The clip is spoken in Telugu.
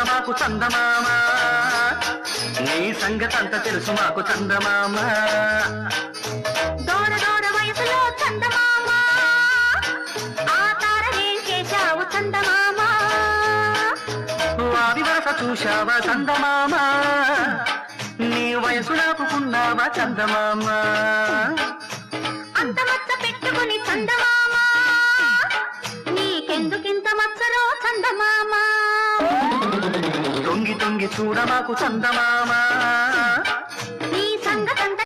మాకు చందమామ నీ సంగతంతా తెలుసు మాకు చందమామ దూర దూర వయసులో చందమామ ఆ తారనేం చేశావు చందమామ వారి వరస చూశావా చందమామ నీ వయసు నాపుకున్నావా చందమామ అంత మచ్చ పెట్టుకుని చందమామ నీకెందుకింత మచ్చరో చందమామ తొంగి తొంగి చూడ మాకు చందమామ